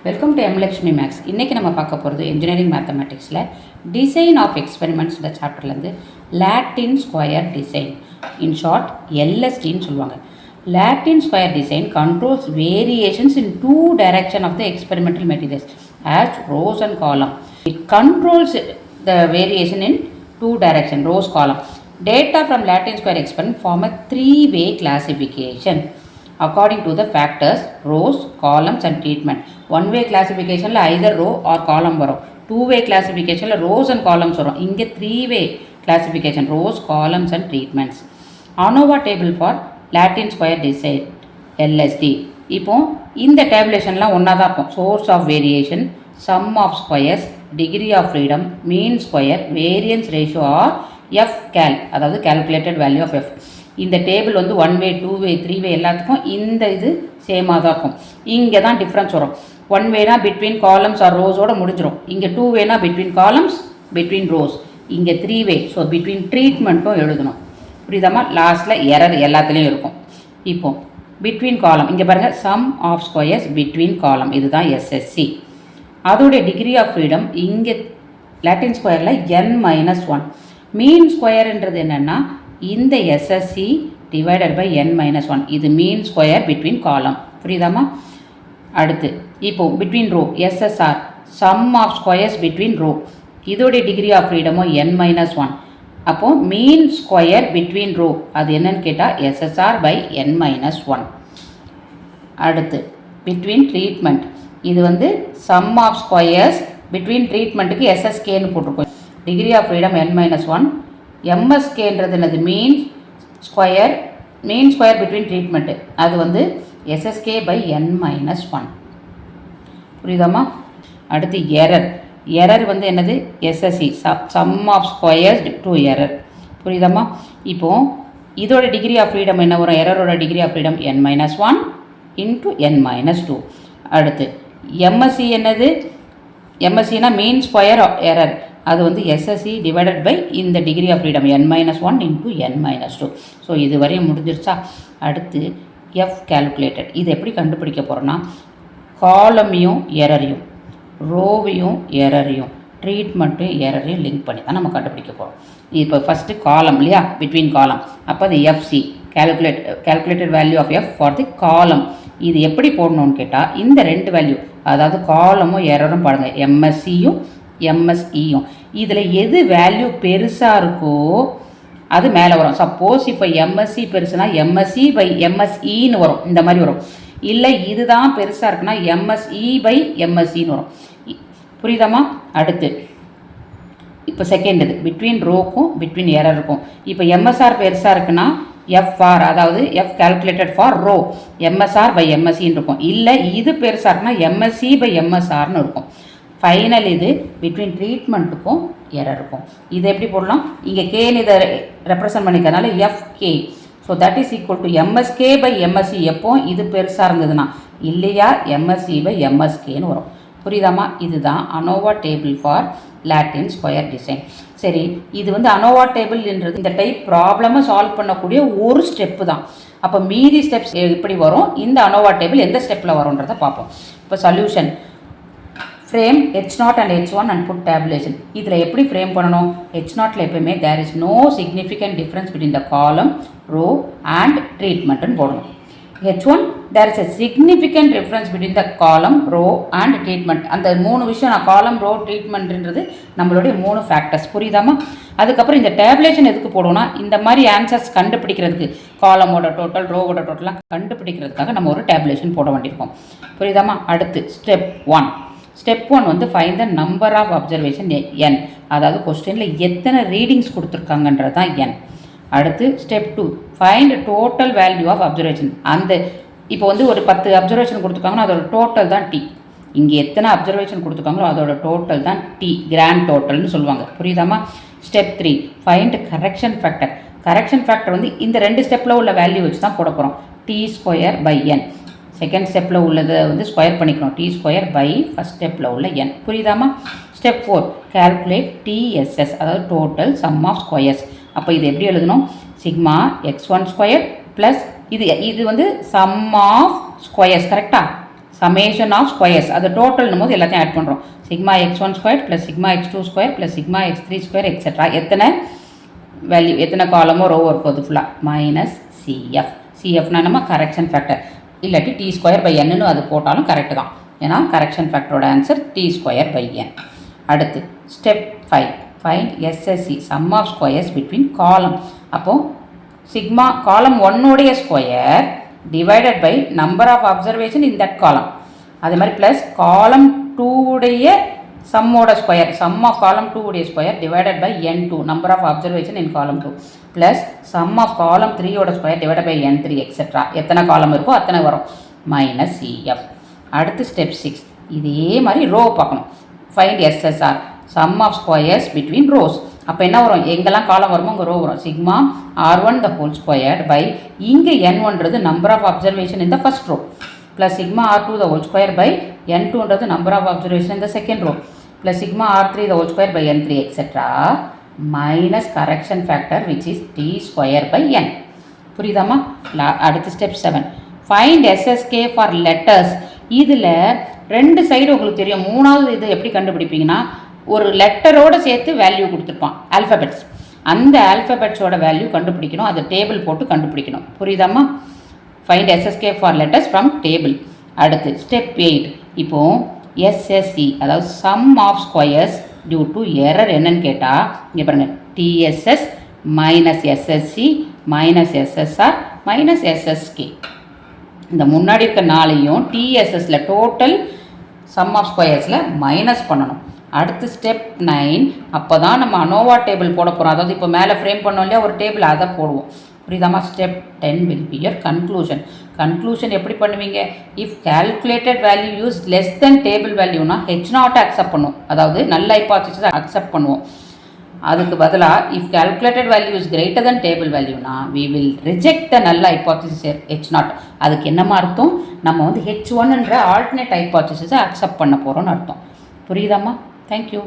Welcome to எம்லக்ஷ்மி maths. இன்றைக்கி நம்ம பார்க்க போகிறது இன்ஜினியரிங் மேத்தமெட்டிக்ஸில் டிசைன் ஆஃப் எக்ஸ்பெரிமெண்ட்ஸ் இந்த சாப்டர்லேருந்து Latin square design, in short எல்எஸ்டின்னு சொல்லுவாங்க. Latin square design controls variations in two direction of the experimental materials as rows and column. It controls the variation in two direction, rows, column. Data from Latin square experiment form a three-way classification according to the factors rows, columns and treatment. One-way classification la either row or column varum. Two-way classification la rows and columns varum. Inge three-way classification rows, columns and treatments. ANOVA table for Latin square design LSD. இப்போ இந்த டேபுலேஷன்லாம் ஒன்றா தான் இருக்கும். Source of variation, sum of squares, degree of freedom, mean square, variance ratio or F cal, அதாவது calculated value of F. இந்த table வந்து 1-வே 2-வே 3-வே எல்லாத்துக்கும் இந்த இது சேமாக தான் இருக்கும். இங்கே தான் டிஃப்ரென்ஸ் வரும். 1-வேனா பிட்வீன் காலம்ஸ் ஆர் ரோஸோடு முடிஞ்சிடும். இங்கே 2-வேனா பிட்வீன் காலம்ஸ், பிட்வீன் ரோஸ். இங்கே 3-வே, ஸோ பிட்வீன் ட்ரீட்மெண்ட்டும் எழுதணும். புரியுதாமா? லாஸ்ட்டில் எரர் எல்லாத்துலேயும் இருக்கும். இப்போ பிட்வீன் காலம் இங்கே பாருங்கள், சம் ஆஃப் ஸ்கொயர்ஸ் பிட்வீன் காலம், இதுதான் எஸ்எஸ்சி. அதோடைய டிகிரி ஆஃப் ஃப்ரீடம் இங்கே லாட்டின் ஸ்கொயரில் n-1. மீன் ஸ்கொயர்ன்றது என்னென்னா இந்த எஸ்எஸ்சி டிவைடட் பை n-1, இது மீன் ஸ்கொயர் பிட்வீன் காலம். புரியுதாமா? அடுத்து இப்போது between row SSR, sum of squares between row, இதோடைய டிகிரி ஆஃப் ஃப்ரீடமோ n-1. அப்போது மீன் ஸ்கொயர் பிட்வீன் ரோ அது என்னன்னு கேட்டால் எஸ்எஸ்ஆர் பை n-1. அடுத்து பிட்வீன் ட்ரீட்மெண்ட், இது வந்து சம் ஆஃப் ஸ்கொயர்ஸ் பிட்வீன் ட்ரீட்மெண்ட்டுக்கு எஸ்எஸ்கேன்னு போட்டிருக்கோம். Degree of freedom n-1. எம்எஸ்கேன்றது என்னது? மீன் ஸ்கொயர் பிட்வீன் ட்ரீட்மெண்ட்டு, அது வந்து எஸ்எஸ்கே பை n-1. புரியுதாமா? அடுத்து எரர் வந்து என்னது? SSC, sum of squares to error. புரியுதாமா? இப்போது இதோட டிகிரி ஆஃப் ஃப்ரீடம் என்ன வரும்? எரரோட degree of freedom n-1 into n-2. அடுத்து எம்எஸ்சி என்னது? எம்எஸ்சினா மீன் ஸ்கொயர் எரர், அது வந்து எஸ்எஸ்சி டிவைடட் பை இந்த degree of freedom n-1 into n-2. So இது வரையும் முடிஞ்சிருச்சா? அடுத்து எஃப் கேல்குலேட்டட். இது எப்படி கண்டுபிடிக்க போகிறோன்னா, காலமையும் எரரையும், ரோவையும் எரரையும், ட்ரீட்மெண்ட்டும் எரரையும் லிங்க் பண்ணி தான் நம்ம கண்டுபிடிக்க போகிறோம். இப்போ ஃபஸ்ட்டு காலம் இல்லையா, பிட்வீன் காலம். அப்போ அது FC, calculated value of F for the column. இது எப்படி போடணும்னு கேட்டால் இந்த ரெண்டு வேல்யூ, அதாவது காலமும் எரரும் பாருங்கள், எம்எஸ்சியும் எம்எஸ்இயும். இதில் எது வேல்யூ பெருசாக இருக்கோ அது மேலே வரும். சப்போஸ் இப்போ எம்எஸ்சி பெருசுனா எம்எஸ்சி பை எம்எஸ்இன்னு வரும், இந்த மாதிரி வரும். இல்லை இதுதான் பெருசாக இருக்குன்னா எம்எஸ்இ பை எம்எஸ்சின்னு வரும். புரியுதாமா? அடுத்து இப்போ செகண்ட் இது பிட்வீன் ரோக்கும் பிட்வீன் எரருக்கும். இப்போ எம்எஸ்ஆர் பெருசாக இருக்குன்னா எஃப்ஆர், அதாவது F calculated for row, MSR by எம்எஸ்சின்னு இருக்கும். இல்லை இது பெருசாக இருக்குன்னா எம்எஸ்சி பை எம்எஸ்ஆர்னு இருக்கும். ஃபைனல் இது பிட்வீன் ட்ரீட்மெண்ட்டுக்கும் எரருக்கும். இது எப்படி போடலாம்? இங்கே கேன்னு இதை ரெப்ரசன்ட் பண்ணிக்கிறதுனால FK, so that is equal to MSK by MSC. எப்போ இது பெருசாக இருந்ததுன்னா, இல்லையா எம்எஸ்சி பை எம்எஸ்கேன்னு வரும். புரியுதாமா? இதுதான் ANOVA table for Latin square design. சரி, இது வந்து அனோவா டேபிள்ன்றது இந்த டைப் ப்ராப்ளமை சால்வ் பண்ணக்கூடிய ஒரு ஸ்டெப்பு தான். அப்போ மீதி ஸ்டெப்ஸ் எப்படி வரும், இந்த அனோவா டேபிள் எந்த ஸ்டெப்பில் வரும்ன்றதை பார்ப்போம். இப்போ solution, frame H0 and H1 and put tabulation. இதில் எப்படி ஃப்ரேம் பண்ணணும்? H0ல எப்பவுமே there is no significant difference between the column, row and ட்ரீட்மெண்ட்டுன்னு போடணும். H1 there is a significant difference between the column, row and treatment. அந்த மூணு விஷயம், நான் காலம், ரோ, ட்ரீட்மெண்ட்ன்றது நம்மளுடைய 3 ஃபேக்டர்ஸ். புரியுதாமா? அதுக்கப்புறம் இந்த டேபுலேஷன் எதுக்கு போடுவோம்னா, இந்த மாதிரி ஆன்சர்ஸ் கண்டுபிடிக்கிறதுக்கு, காலமோட டோட்டல், ரோவோட டோட்டலாக கண்டுபிடிக்கிறதுக்காக நம்ம ஒரு டேபுலேஷன் போட வேண்டியிருக்கோம். புரியுதாமா? அடுத்து ஸ்டெப் 1 வந்து find the number of observation n, அதாவது கொஸ்டினில் எத்தனை ரீடிங்ஸ் கொடுத்துருக்காங்கன்றது தான் n. அடுத்து step 2 find total value of observation. அந்த இப்போ வந்து ஒரு 10 அப்சர்வேஷன் கொடுத்துருக்காங்கன்னா அதோட டோட்டல் தான் டி. இங்கே எத்தனை அப்சர்வேஷன் கொடுத்துருக்காங்களோ அதோட டோட்டல் தான் டி, கிராண்ட் டோட்டல்னு சொல்லுவாங்க. புரியுதாமா? Step 3 find correction factor. Correction factor வந்து இந்த 2 ஸ்டெப்பில் உள்ள வேல்யூ வச்சு தான் போட போகிறோம். T square by n. Second ஸ்டெப்பில் உள்ளதை வந்து ஸ்கொயர் பண்ணிக்கணும், டி ஸ்கொயர் பை ஃபஸ்ட் ஸ்டெப்பில் உள்ள n. புரியுதாமா? ஸ்டெப் 4 கால்குலேட் டிஎஸ்எஸ், அதாவது டோட்டல் சம் ஆஃப் ஸ்கொயர்ஸ். அப்போ இது எப்படி எழுதணும்? சிக்மா x1 ஸ்கொயர் ப்ளஸ் இது வந்து சம் ஆஃப் ஸ்கொயர்ஸ். கரெக்டாக? சமேஷன் ஆஃப் ஸ்கொயர்ஸ், அது டோட்டல்னும் போது எல்லாத்தையும் ஆட் பண்ணுறோம். Sigma x1 square plus sigma x2 square plus sigma x3 square etcetera. எத்தனை வேல்யூ, எத்தனை காலமோ ரோவோ இருக்கும் அது ஃபுல்லாக மைனஸ் சிஎஃப். சிஎஃப்னா நம்ம கரெக்ஷன் ஃபேக்டர், இல்லாட்டி டி ஸ்கொயர் பை என்னன்னு அது போட்டாலும் கரெக்டு தான். ஏன்னா கரெக்ஷன் ஃபேக்டரோட answer T square by N. அடுத்து step 5, find SSC sum of squares between column. அப்போது sigma column 1 square divided by number of observation in that column. அதே மாதிரி ப்ளஸ் காலம் 2 சம்மோட square, some of column 2 square divided by n2 number of observation in column 2 plus some of காலம் 3 square divided by n3 etcetera. எத்தனை காலம் இருக்கோ அத்தனை வரும் minus CF. அடுத்து ஸ்டெப் 6, இதே மாதிரி ரோ பார்க்கணும். Find SSR sum of squares between rows. அப்போ என்ன வரும், எங்கெல்லாம் காலம் வருமோ அங்கே ரோ வரும். Sigma r1 the whole squared by இங்கே n1ன்றது நம்பர் ஆஃப் அப்சர்வேஷன் இந்த first row plus sigma r2 the whole square by n2ன்றது நம்பர் ஆஃப் அப்சர்வேஷன் இந்த second row plus sigma r3 the whole square by n3 et cetera minus correction factor which is T square by n. புரியுதாம்மா? அடுத்து step 7, find SSK for letters. இதில் 2 side உங்களுக்கு தெரியும். 3வது இது எப்படி கண்டுபிடிப்பீங்கன்னா, ஒரு லெட்டரோடு சேர்த்து வேல்யூ கொடுத்துருப்பான் ஆல்ஃபபெட்ஸ். அந்த ஆல்ஃபபெட்ஸோட வேல்யூ கண்டுபிடிக்கணும், அதை டேபிள் போட்டு கண்டுபிடிக்கணும். புரியுதாம்மா? Find SSK for letters from table. அடுத்து ஸ்டெப் 8, இப்போது எஸ்எஸ்சி அதாவது sum of squares due to error என்னன்னு கேட்டால் இங்கே பாருங்கள், TSS minus SSC minus SSR minus SSK. இந்த முன்னாடி இருக்க 4ஐயும் டிஎஸ்எஸில் டோட்டல் சம் ஆஃப் ஸ்கொயர்ஸில் மைனஸ் பண்ணணும். அடுத்து ஸ்டெப் 9, அப்போ தான் நம்ம அனோவா டேபிள் போட போகிறோம். அதாவது இப்போ மேலே ஃப்ரேம் பண்ணோம் இல்லையா ஒரு டேபிள், அதை போடுவோம். புரியுதாம்மா? Step 10 will be your conclusion. Conclusion எப்படி பண்ணுவீங்க, if calculated value is less than table வேல்யூனா H0 அக்செப்ட் பண்ணுவோம், அதாவது நல்ல ஹைபாத்தசிஸை அக்செப்ட் பண்ணுவோம். அதுக்கு பதிலாக if calculated value is greater than table வேல்யூனா we will reject the null hypothesis H0. அதுக்கு என்னமா அர்த்தம், நம்ம வந்து H1ன்ற ஆல்டர்னேட் ஹைபாத்தசிஸை அக்செப்ட் பண்ண போகிறோம்னு அர்த்தம். புரியுதாம்மா? தேங்க்யூ.